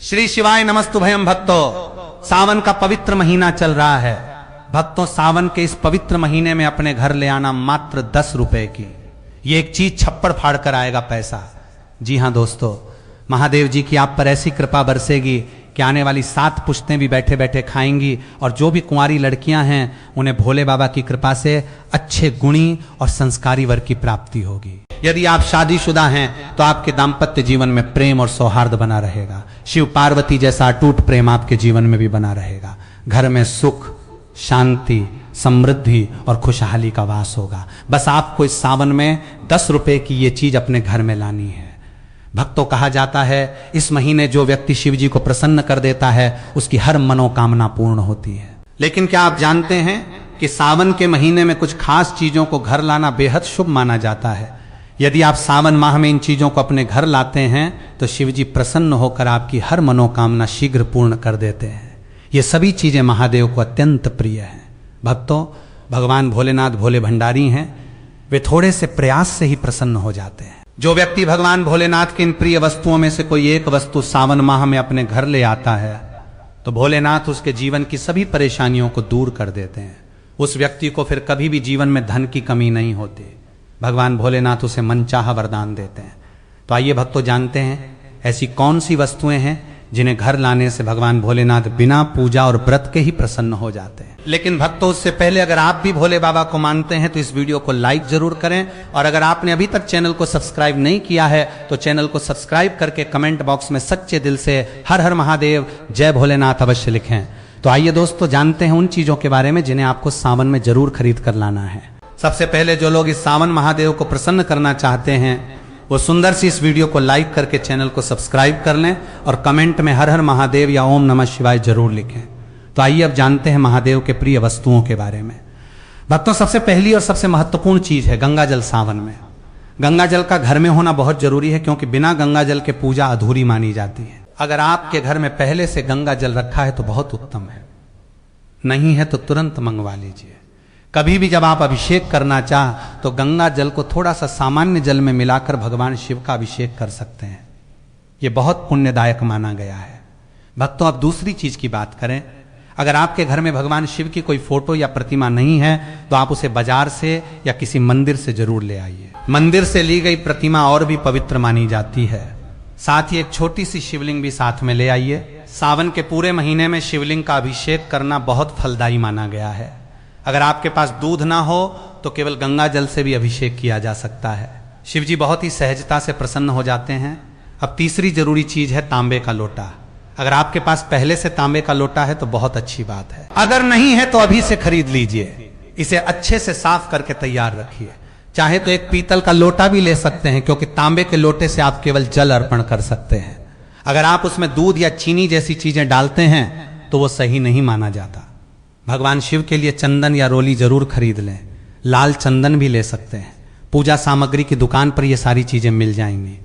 श्री शिवाय नमस्तुभयम भक्तों। सावन का पवित्र महीना चल रहा है भक्तों। सावन के इस पवित्र महीने में अपने घर ले आना मात्र 10 रुपए की ये एक चीज छप्पड़ फाड़ कर आएगा पैसा। जी हां दोस्तों, महादेव जी की आप पर ऐसी कृपा बरसेगी कि आने वाली 7 पुश्तें भी बैठे बैठे खाएंगी और जो भी कुंवारी लड़कियां हैं उन्हें भोले बाबा की कृपा से अच्छे गुणी और संस्कारी वर की प्राप्ति होगी। यदि आप शादीशुदा हैं तो आपके दाम्पत्य जीवन में प्रेम और सौहार्द बना रहेगा। शिव पार्वती जैसा अटूट प्रेम आपके जीवन में भी बना रहेगा। घर में सुख, शांति, समृद्धि और खुशहाली का वास होगा। बस आपको इस सावन में 10 रुपए की ये चीज अपने घर में लानी है। भक्तों, कहा जाता है इस महीने जो व्यक्ति शिव जी को प्रसन्न कर देता है उसकी हर मनोकामना पूर्ण होती है। लेकिन क्या आप जानते हैं कि सावन के महीने में कुछ खास चीजों को घर लाना बेहद शुभ माना जाता है। यदि आप सावन माह में इन चीजों को अपने घर लाते हैं तो शिव जी प्रसन्न होकर आपकी हर मनोकामना शीघ्र पूर्ण कर देते हैं। ये सभी चीजें महादेव को अत्यंत प्रिय हैं। भक्तों, भगवान भोलेनाथ भोले भंडारी हैं। वे थोड़े से प्रयास से ही प्रसन्न हो जाते हैं। जो व्यक्ति भगवान भोलेनाथ की इन प्रिय वस्तुओं में से कोई एक वस्तु सावन माह में अपने घर ले आता है तो भोलेनाथ उसके जीवन की सभी परेशानियों को दूर कर देते हैं। उस व्यक्ति को फिर कभी भी जीवन में धन की कमी नहीं होती। भगवान भोलेनाथ उसे मनचाहा वरदान देते हैं। तो आइए भक्तों, जानते हैं ऐसी कौन सी वस्तुएं हैं जिन्हें घर लाने से भगवान भोलेनाथ बिना पूजा और व्रत के ही प्रसन्न हो जाते हैं। लेकिन भक्तों, उससे पहले अगर आप भी भोले बाबा को मानते हैं तो इस वीडियो को लाइक जरूर करें और अगर आपने अभी तक चैनल को सब्सक्राइब नहीं किया है तो चैनल को सब्सक्राइब करके कमेंट बॉक्स में सच्चे दिल से हर हर महादेव, जय भोलेनाथ अवश्य लिखें। तो आइए दोस्तों, जानते हैं उन चीजों के बारे में जिन्हें आपको सावन में जरूर खरीद कर लाना है। सबसे पहले जो लोग इस सावन महादेव को प्रसन्न करना चाहते हैं वो सुंदर सी इस वीडियो को लाइक करके चैनल को सब्सक्राइब कर लें और कमेंट में हर हर महादेव या ओम नमः शिवाय जरूर लिखें। तो आइए अब जानते हैं महादेव के प्रिय वस्तुओं के बारे में। भक्तों, सबसे पहली और सबसे महत्वपूर्ण चीज है गंगा जल। सावन में गंगा जल का घर में होना बहुत जरूरी है क्योंकि बिना गंगा जल के पूजा अधूरी मानी जाती है। अगर आपके घर में पहले से गंगा जल रखा है तो बहुत उत्तम है, नहीं है तो तुरंत मंगवा लीजिए। कभी भी जब आप अभिषेक करना चाह तो गंगा जल को थोड़ा सा सामान्य जल में मिलाकर भगवान शिव का अभिषेक कर सकते हैं। यह बहुत पुण्यदायक माना गया है। भक्तों, अब दूसरी चीज की बात करें। अगर आपके घर में भगवान शिव की कोई फोटो या प्रतिमा नहीं है तो आप उसे बाजार से या किसी मंदिर से जरूर ले आइए। मंदिर से ली गई प्रतिमा और भी पवित्र मानी जाती है। साथ ही एक छोटी सी शिवलिंग भी साथ में ले आइए। सावन के पूरे महीने में शिवलिंग का अभिषेक करना बहुत फलदायी माना गया है। अगर आपके पास दूध ना हो तो केवल गंगा जल से भी अभिषेक किया जा सकता है। शिव जी बहुत ही सहजता से प्रसन्न हो जाते हैं। अब तीसरी जरूरी चीज है तांबे का लोटा। अगर आपके पास पहले से तांबे का लोटा है तो बहुत अच्छी बात है, अगर नहीं है तो अभी से खरीद लीजिए। इसे अच्छे से साफ करके तैयार रखिए। चाहे तो एक पीतल का लोटा भी ले सकते हैं क्योंकि तांबे के लोटे से आप केवल जल अर्पण कर सकते हैं। अगर आप उसमें दूध या चीनी जैसी चीजें डालते हैं तो वो सही नहीं माना जाता। भगवान शिव के लिए चंदन या रोली जरूर खरीद लें। लाल चंदन भी ले सकते हैं। पूजा सामग्री की दुकान पर ये सारी चीजें मिल जाएंगी।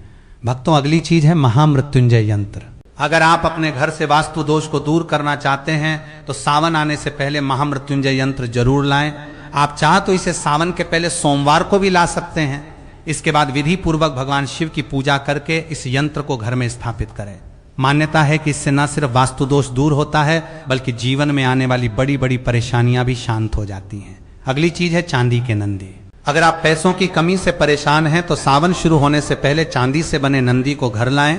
भक्तों, अगली चीज है महामृत्युंजय यंत्र। अगर आप अपने घर से वास्तु दोष को दूर करना चाहते हैं तो सावन आने से पहले महामृत्युंजय यंत्र जरूर लाएं। आप चाह तो इसे सावन के पहले सोमवार को भी ला सकते हैं। इसके बाद विधि पूर्वक भगवान शिव की पूजा करके इस यंत्र को घर में स्थापित करें। मान्यता है कि इससे न सिर्फ वास्तु दोष दूर होता है बल्कि जीवन में आने वाली बड़ी बड़ी परेशानियां भी शांत हो जाती हैं। अगली चीज है चांदी के नंदी। अगर आप पैसों की कमी से परेशान हैं तो सावन शुरू होने से पहले चांदी से बने नंदी को घर लाएं।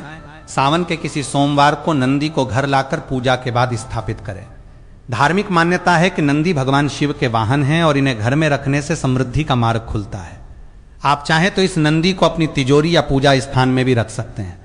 सावन के किसी सोमवार को नंदी को घर लाकर पूजा के बाद स्थापित करें। धार्मिक मान्यता है कि नंदी भगवान शिव के वाहन हैं और इन्हें घर में रखने से समृद्धि का मार्ग खुलता है। आप चाहें तो इस नंदी को अपनी तिजोरी या पूजा स्थान में भी रख सकते हैं।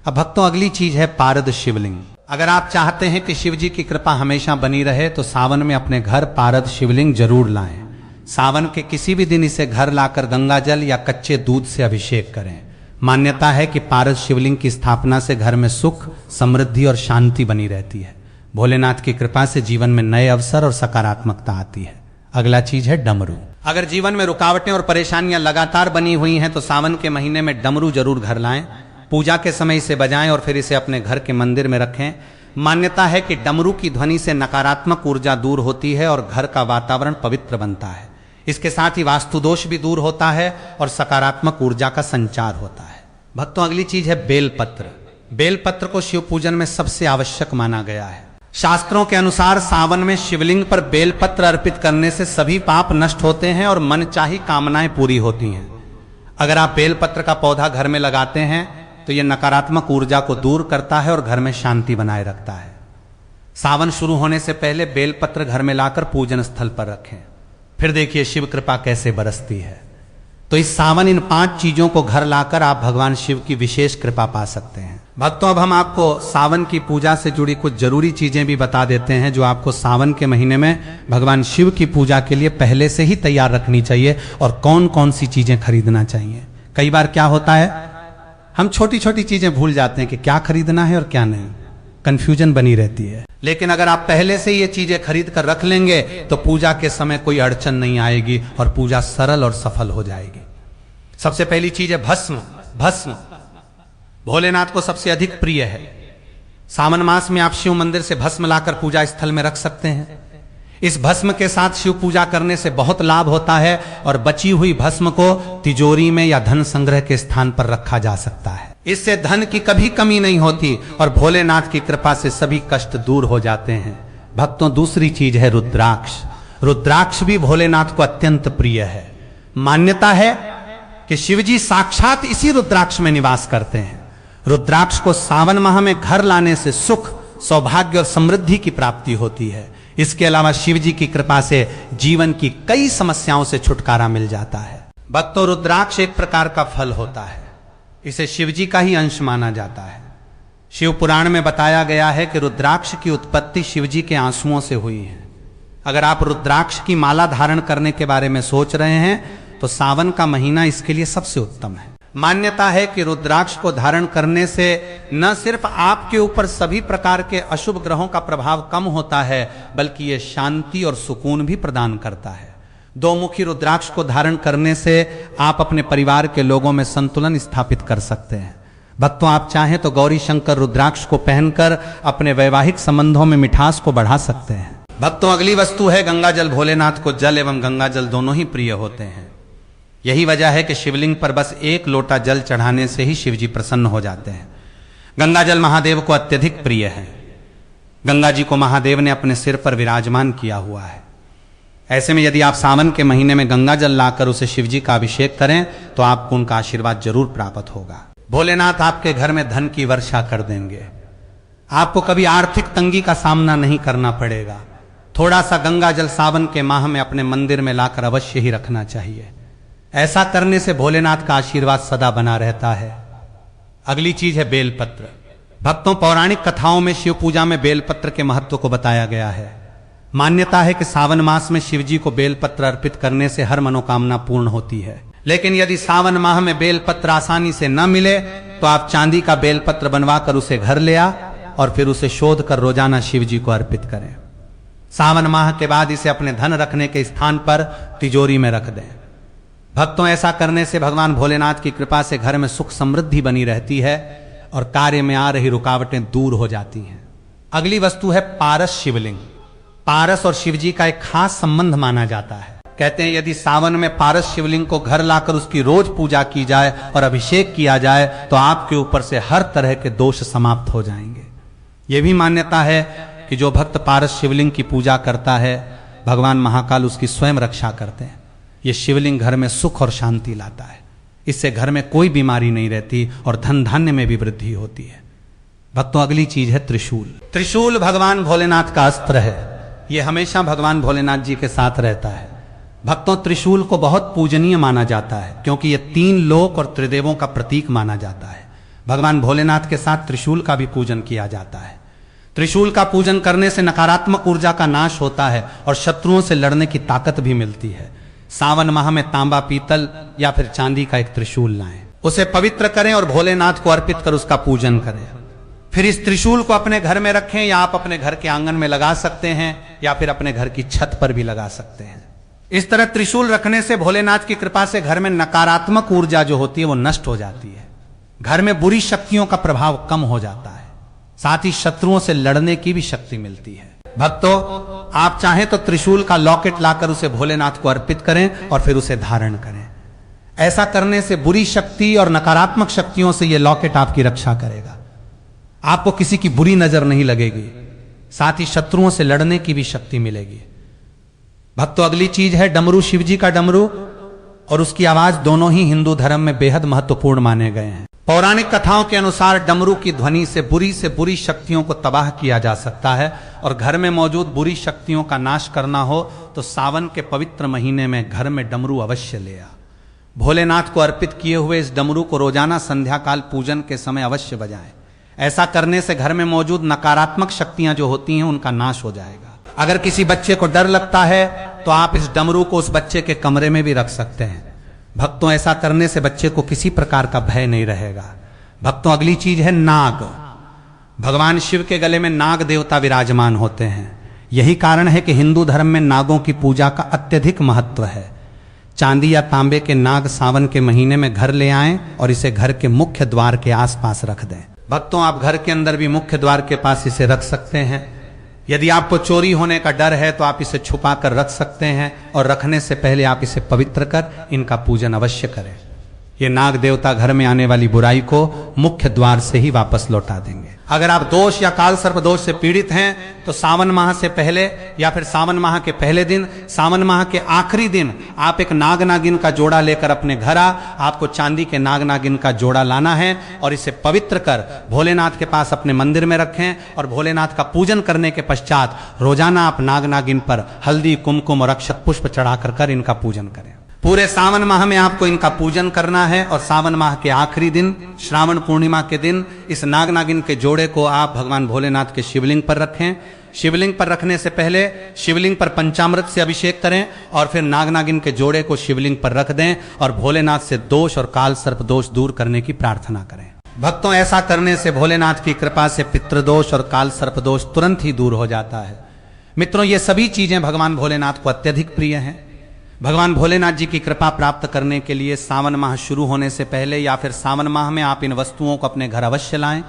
अब भक्तों, अगली चीज है पारद शिवलिंग। अगर आप चाहते हैं कि शिव जी की कृपा हमेशा बनी रहे तो सावन में अपने घर पारद शिवलिंग जरूर लाएं। सावन के किसी भी दिन इसे घर लाकर गंगा जल या कच्चे दूध से अभिषेक करें। मान्यता है कि पारद शिवलिंग की स्थापना से घर में सुख, समृद्धि और शांति बनी रहती है। भोलेनाथ की कृपा से जीवन में नए अवसर और सकारात्मकता आती है। अगला चीज है डमरू। अगर जीवन में रुकावटें और परेशानियां लगातार बनी हुई हैं तो सावन के महीने में डमरू जरूर घर लाएं। पूजा के समय इसे बजाएं और फिर इसे अपने घर के मंदिर में रखें। मान्यता है कि डमरू की ध्वनि से नकारात्मक ऊर्जा दूर होती है और घर का वातावरण पवित्र बनता है। इसके साथ ही वास्तु दोष भी दूर होता है और सकारात्मक ऊर्जा का संचार होता है। भक्तों, अगली चीज है बेलपत्र। बेलपत्र को शिव पूजन में सबसे आवश्यक माना गया है। शास्त्रों के अनुसार सावन में शिवलिंग पर बेलपत्र अर्पित करने से सभी पाप नष्ट होते हैं और मनचाही कामनाएं पूरी होती हैं। अगर आप बेलपत्र का पौधा घर में लगाते हैं तो यह नकारात्मक ऊर्जा को दूर करता है और घर में शांति बनाए रखता है। सावन शुरू होने से पहले बेलपत्र घर में लाकर पूजन स्थल पर रखें, फिर देखिए शिव कृपा कैसे बरसती है। तो इस सावन इन 5 चीजों को घर लाकर आप भगवान शिव की विशेष कृपा पा सकते हैं। भक्तों, अब हम आपको सावन की पूजा से जुड़ी कुछ जरूरी चीजें भी बता देते हैं जो आपको सावन के महीने में भगवान शिव की पूजा के लिए पहले से ही तैयार रखनी चाहिए और कौन कौन सी चीजें खरीदना चाहिए। कई बार क्या होता है, हम छोटी छोटी चीजें भूल जाते हैं कि क्या खरीदना है और क्या नहीं, कंफ्यूजन बनी रहती है। लेकिन अगर आप पहले से ये चीजें खरीद कर रख लेंगे तो पूजा के समय कोई अड़चन नहीं आएगी और पूजा सरल और सफल हो जाएगी। सबसे पहली चीज है भस्म। भस्म भोलेनाथ को सबसे अधिक प्रिय है। सावन मास में आप शिव मंदिर से भस्म लाकर पूजा स्थल में रख सकते हैं। इस भस्म के साथ शिव पूजा करने से बहुत लाभ होता है और बची हुई भस्म को तिजोरी में या धन संग्रह के स्थान पर रखा जा सकता है। इससे धन की कभी कमी नहीं होती और भोलेनाथ की कृपा से सभी कष्ट दूर हो जाते हैं। भक्तों, दूसरी चीज है रुद्राक्ष। रुद्राक्ष भी भोलेनाथ को अत्यंत प्रिय है। मान्यता है कि शिवजी साक्षात इसी रुद्राक्ष में निवास करते हैं। रुद्राक्ष को सावन माह में घर लाने से सुख, सौभाग्य और समृद्धि की प्राप्ति होती है। इसके अलावा शिवजी की कृपा से जीवन की कई समस्याओं से छुटकारा मिल जाता है। भक्तों, रुद्राक्ष एक प्रकार का फल होता है। इसे शिवजी का ही अंश माना जाता है। शिव पुराण में बताया गया है कि रुद्राक्ष की उत्पत्ति शिवजी के आंसुओं से हुई है। अगर आप रुद्राक्ष की माला धारण करने के बारे में सोच रहे हैं तो सावन का महीना इसके लिए सबसे उत्तम है। मान्यता है कि रुद्राक्ष को धारण करने से न सिर्फ आपके ऊपर सभी प्रकार के अशुभ ग्रहों का प्रभाव कम होता है, बल्कि यह शांति और सुकून भी प्रदान करता है। 2 मुखी रुद्राक्ष को धारण करने से आप अपने परिवार के लोगों में संतुलन स्थापित कर सकते हैं। भक्तों, आप चाहें तो गौरी शंकर रुद्राक्ष को पहनकर अपने वैवाहिक संबंधों में मिठास को बढ़ा सकते हैं। भक्तों, अगली वस्तु है गंगा जल। भोलेनाथ को जल एवं गंगा जल दोनों ही प्रिय होते हैं। यही वजह है कि शिवलिंग पर बस 1 लोटा जल चढ़ाने से ही शिवजी प्रसन्न हो जाते हैं। गंगा जल महादेव को अत्यधिक प्रिय है। गंगा जी को महादेव ने अपने सिर पर विराजमान किया हुआ है। ऐसे में यदि आप सावन के महीने में गंगा जल लाकर उसे शिवजी का अभिषेक करें तो आपको उनका आशीर्वाद जरूर प्राप्त होगा। भोलेनाथ आपके घर में धन की वर्षा कर देंगे। आपको कभी आर्थिक तंगी का सामना नहीं करना पड़ेगा। थोड़ा सा गंगा जल सावन के माह में अपने मंदिर में लाकर अवश्य ही रखना चाहिए। ऐसा करने से भोलेनाथ का आशीर्वाद सदा बना रहता है। अगली चीज है बेलपत्र। भक्तों, पौराणिक कथाओं में शिव पूजा में बेलपत्र के महत्व को बताया गया है। मान्यता है कि सावन मास में शिवजी को बेलपत्र अर्पित करने से हर मनोकामना पूर्ण होती है। लेकिन यदि सावन माह में बेलपत्र आसानी से न मिले तो आप चांदी का बेलपत्र बनवाकर उसे घर ले आ और फिर उसे शोध कर रोजाना शिवजी को अर्पित करें। सावन माह के बाद इसे अपने धन रखने के स्थान पर तिजोरी में रख दें। भक्तों, ऐसा करने से भगवान भोलेनाथ की कृपा से घर में सुख समृद्धि बनी रहती है और कार्य में आ रही रुकावटें दूर हो जाती हैं। अगली वस्तु है पारस शिवलिंग। पारस और शिवजी का एक खास संबंध माना जाता है। कहते हैं यदि सावन में पारस शिवलिंग को घर लाकर उसकी रोज पूजा की जाए और अभिषेक किया जाए तो आपके ऊपर से हर तरह के दोष समाप्त हो जाएंगे। यह भी मान्यता है कि जो भक्त पारस शिवलिंग की पूजा करता है, भगवान महाकाल उसकी स्वयं रक्षा करते हैं। ये शिवलिंग घर में सुख और शांति लाता है। इससे घर में कोई बीमारी नहीं रहती और धन धान्य में भी वृद्धि होती है। भक्तों, अगली चीज है त्रिशूल। त्रिशूल भगवान भोलेनाथ का अस्त्र है। यह हमेशा भगवान भोलेनाथ जी के साथ रहता है। भक्तों, त्रिशूल को बहुत पूजनीय माना जाता है क्योंकि यह 3 लोक और त्रिदेवों का प्रतीक माना जाता है। भगवान भोलेनाथ के साथ त्रिशूल का भी पूजन किया जाता है। त्रिशूल का पूजन करने से नकारात्मक ऊर्जा का नाश होता है और शत्रुओं से लड़ने की ताकत भी मिलती है। सावन माह में तांबा, पीतल या फिर चांदी का एक त्रिशूल लाएं, उसे पवित्र करें और भोलेनाथ को अर्पित कर उसका पूजन करें। फिर इस त्रिशूल को अपने घर में रखें या आप अपने घर के आंगन में लगा सकते हैं या फिर अपने घर की छत पर भी लगा सकते हैं। इस तरह त्रिशूल रखने से भोलेनाथ की कृपा से घर में नकारात्मक ऊर्जा जो होती है वो नष्ट हो जाती है। घर में बुरी शक्तियों का प्रभाव कम हो जाता है। साथ ही शत्रुओं से लड़ने की भी शक्ति मिलती है। भक्तों, आप चाहें तो त्रिशूल का लॉकेट लाकर उसे भोलेनाथ को अर्पित करें और फिर उसे धारण करें। ऐसा करने से बुरी शक्ति और नकारात्मक शक्तियों से यह लॉकेट आपकी रक्षा करेगा। आपको किसी की बुरी नजर नहीं लगेगी, साथ ही शत्रुओं से लड़ने की भी शक्ति मिलेगी। भक्तों, अगली चीज है डमरू। शिव जी का डमरू और उसकी आवाज दोनों ही हिंदू धर्म में बेहद महत्वपूर्ण माने गए हैं। पौराणिक कथाओं के अनुसार डमरू की ध्वनि से बुरी शक्तियों को तबाह किया जा सकता है और घर में मौजूद बुरी शक्तियों का नाश करना हो तो सावन के पवित्र महीने में घर में डमरू अवश्य ले आ। भोलेनाथ को अर्पित किए हुए इस डमरू को रोजाना संध्या काल पूजन के समय अवश्य बजाएं। ऐसा करने से घर में मौजूद नकारात्मक शक्तियां जो होती हैं उनका नाश हो जाएगा। अगर किसी बच्चे को डर लगता है तो आप इस डमरू को उस बच्चे के कमरे में भी रख सकते हैं। भक्तों, ऐसा करने से बच्चे को किसी प्रकार का भय नहीं रहेगा। भक्तों, अगली चीज है नाग। भगवान शिव के गले में नाग देवता विराजमान होते हैं। यही कारण है कि हिंदू धर्म में नागों की पूजा का अत्यधिक महत्व है। चांदी या तांबे के नाग सावन के महीने में घर ले आएं और इसे घर के मुख्य द्वार के आसपास रख दें। भक्तों, आप घर के अंदर भी मुख्य द्वार के पास इसे रख सकते हैं। यदि आपको चोरी होने का डर है तो आप इसे छुपा कर रख सकते हैं और रखने से पहले आप इसे पवित्र कर इनका पूजन अवश्य करें। ये नाग देवता घर में आने वाली बुराई को मुख्य द्वार से ही वापस लौटा देंगे। अगर आप दोष या काल सर्प दोष से पीड़ित हैं तो सावन माह से पहले या फिर सावन माह के पहले दिन, सावन माह के आखिरी दिन आप एक नाग नागिन का जोड़ा लेकर अपने घर आपको चांदी के नाग नागिन का जोड़ा लाना है और इसे पवित्र कर भोलेनाथ के पास अपने मंदिर में रखें और भोलेनाथ का पूजन करने के पश्चात रोजाना आप नाग नागिन पर हल्दी, कुमकुम और अक्षत पुष्प चढ़ाकर कर इनका पूजन करें। पूरे सावन माह में आपको इनका पूजन करना है और सावन माह के आखिरी दिन, श्रावण पूर्णिमा के दिन, इस नाग नागिन के जोड़े को आप भगवान भोलेनाथ के शिवलिंग पर रखें। शिवलिंग पर रखने से पहले शिवलिंग पर पंचामृत से अभिषेक करें और फिर नाग नागिन के जोड़े को शिवलिंग पर रख दें और भोलेनाथ से दोष और काल सर्प दोष दूर करने की प्रार्थना करें। भक्तों, ऐसा करने से भोलेनाथ की कृपा से पितृदोष और काल सर्प दोष तुरंत ही दूर हो जाता है। मित्रों, ये सभी चीजें भगवान भोलेनाथ को अत्यधिक प्रिय हैं। भगवान भोलेनाथ जी की कृपा प्राप्त करने के लिए सावन माह शुरू होने से पहले या फिर सावन माह में आप इन वस्तुओं को अपने घर अवश्य लाएं।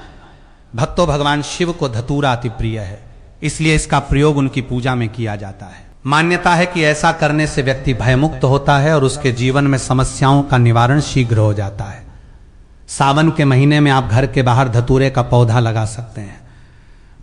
भक्तों, भगवान शिव को धतूरा अति प्रिय है, इसलिए इसका प्रयोग उनकी पूजा में किया जाता है। मान्यता है कि ऐसा करने से व्यक्ति भयमुक्त होता है और उसके जीवन में समस्याओं का निवारण शीघ्र हो जाता है। सावन के महीने में आप घर के बाहर धतूरे का पौधा लगा सकते हैं।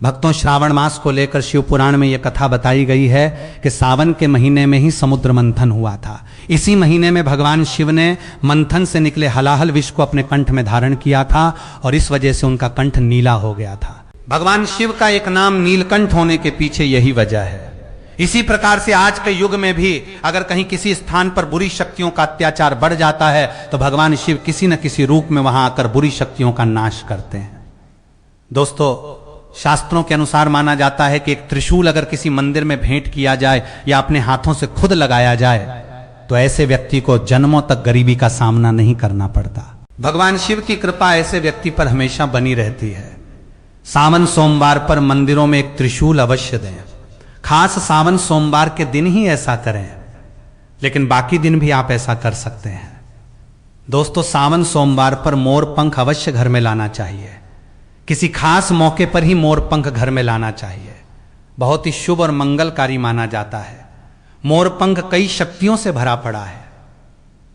भक्तों, श्रावण मास को लेकर शिव पुराण में यह कथा बताई गई है कि सावन के महीने में ही समुद्र मंथन हुआ था। इसी महीने में भगवान शिव ने मंथन से निकले हलाहल विष को अपने कंठ में धारण किया था और इस वजह से उनका कंठ नीला हो गया था। भगवान शिव का एक नाम नीलकंठ होने के पीछे यही वजह है। इसी प्रकार से आज के युग में भी अगर कहीं किसी स्थान पर बुरी शक्तियों का अत्याचार बढ़ जाता है तो भगवान शिव किसी न किसी रूप में वहां आकर बुरी शक्तियों का नाश करते हैं। दोस्तों, शास्त्रों के अनुसार माना जाता है कि एक त्रिशूल अगर किसी मंदिर में भेंट किया जाए या अपने हाथों से खुद लगाया जाए तो ऐसे व्यक्ति को जन्मों तक गरीबी का सामना नहीं करना पड़ता। भगवान शिव की कृपा ऐसे व्यक्ति पर हमेशा बनी रहती है। सावन सोमवार पर मंदिरों में एक त्रिशूल अवश्य दें। खास सावन सोमवार के दिन ही ऐसा करें, लेकिन बाकी दिन भी आप ऐसा कर सकते हैं। दोस्तों, सावन सोमवार पर मोर पंख अवश्य घर में लाना चाहिए। किसी खास मौके पर ही मोर पंख घर में लाना चाहिए। बहुत ही शुभ और मंगलकारी माना जाता है। मोर पंख कई शक्तियों से भरा पड़ा है।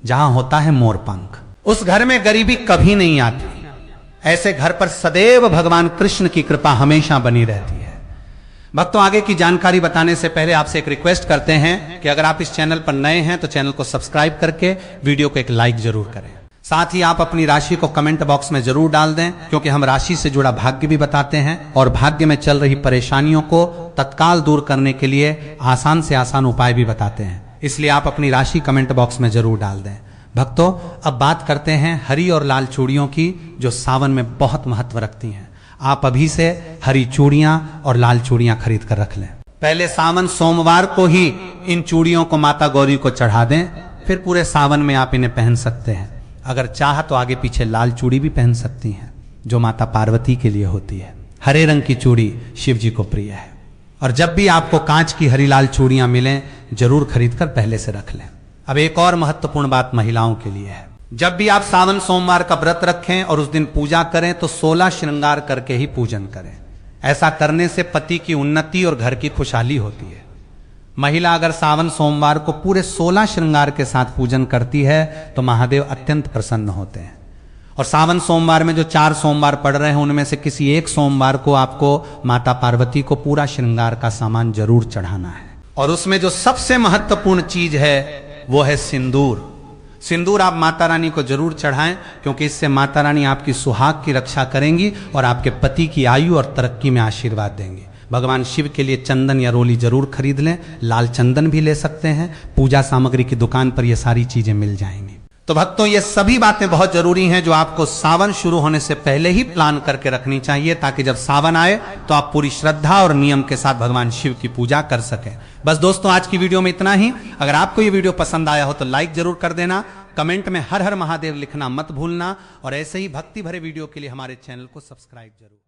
जहां होता है मोर पंख, उस घर में गरीबी कभी नहीं आती। ऐसे घर पर सदैव भगवान कृष्ण की कृपा हमेशा बनी रहती है। भक्तों, आगे की जानकारी बताने से पहले आपसे एक रिक्वेस्ट करते हैं कि अगर आप इस चैनल पर नए हैं तो चैनल को सब्सक्राइब करके वीडियो को एक लाइक जरूर करें। साथ ही आप अपनी राशि को कमेंट बॉक्स में जरूर डाल दें, क्योंकि हम राशि से जुड़ा भाग्य भी बताते हैं और भाग्य में चल रही परेशानियों को तत्काल दूर करने के लिए आसान से आसान उपाय भी बताते हैं। इसलिए आप अपनी राशि कमेंट बॉक्स में जरूर डाल दें। भक्तों, अब बात करते हैं हरी और लाल चूड़ियों की, जो सावन में बहुत महत्व रखती हैं। आप अभी से हरी चूड़ियां और लाल चूड़ियां खरीद कर रख लें। पहले सावन सोमवार को ही इन चूड़ियों को माता गौरी को चढ़ा दें, फिर पूरे सावन में आप इन्हें पहन सकते हैं। अगर चाह तो आगे पीछे लाल चूड़ी भी पहन सकती हैं, जो माता पार्वती के लिए होती है। हरे रंग की चूड़ी शिव जी को प्रिय है और जब भी आपको कांच की हरी लाल चूड़ियां मिलें जरूर खरीदकर पहले से रख लें। अब एक और महत्वपूर्ण बात महिलाओं के लिए है। जब भी आप सावन सोमवार का व्रत रखें और उस दिन पूजा करें तो 16 श्रृंगार करके ही पूजन करें। ऐसा करने से पति की उन्नति और घर की खुशहाली होती है। महिला अगर सावन सोमवार को पूरे 16 श्रृंगार के साथ पूजन करती है तो महादेव अत्यंत प्रसन्न होते हैं और सावन सोमवार में जो 4 सोमवार पड़ रहे हैं उनमें से किसी एक सोमवार को आपको माता पार्वती को पूरा श्रृंगार का सामान जरूर चढ़ाना है। और उसमें जो सबसे महत्वपूर्ण चीज है वो है सिंदूर। सिंदूर आप माता रानी को जरूर चढ़ाएं, क्योंकि इससे माता रानी आपकी सुहाग की रक्षा करेंगी और आपके पति की आयु और तरक्की में आशीर्वाद देंगे। भगवान शिव के लिए चंदन या रोली जरूर खरीद लें, लाल चंदन भी ले सकते हैं, पूजा सामग्री की दुकान पर ये सारी चीजें मिल जाएंगी। तो भक्तों, ये सभी बातें बहुत जरूरी हैं जो आपको सावन शुरू होने से पहले ही प्लान करके रखनी चाहिए, ताकि जब सावन आए तो आप पूरी श्रद्धा और नियम के साथ भगवान शिव की पूजा कर सकें। बस दोस्तों, आज की वीडियो में इतना ही। अगर आपको ये वीडियो पसंद आया हो तो लाइक जरूर कर देना, कमेंट में हर हर महादेव लिखना मत भूलना, और ऐसे ही भक्ति भरे वीडियो के लिए हमारे चैनल को सब्सक्राइब जरूर।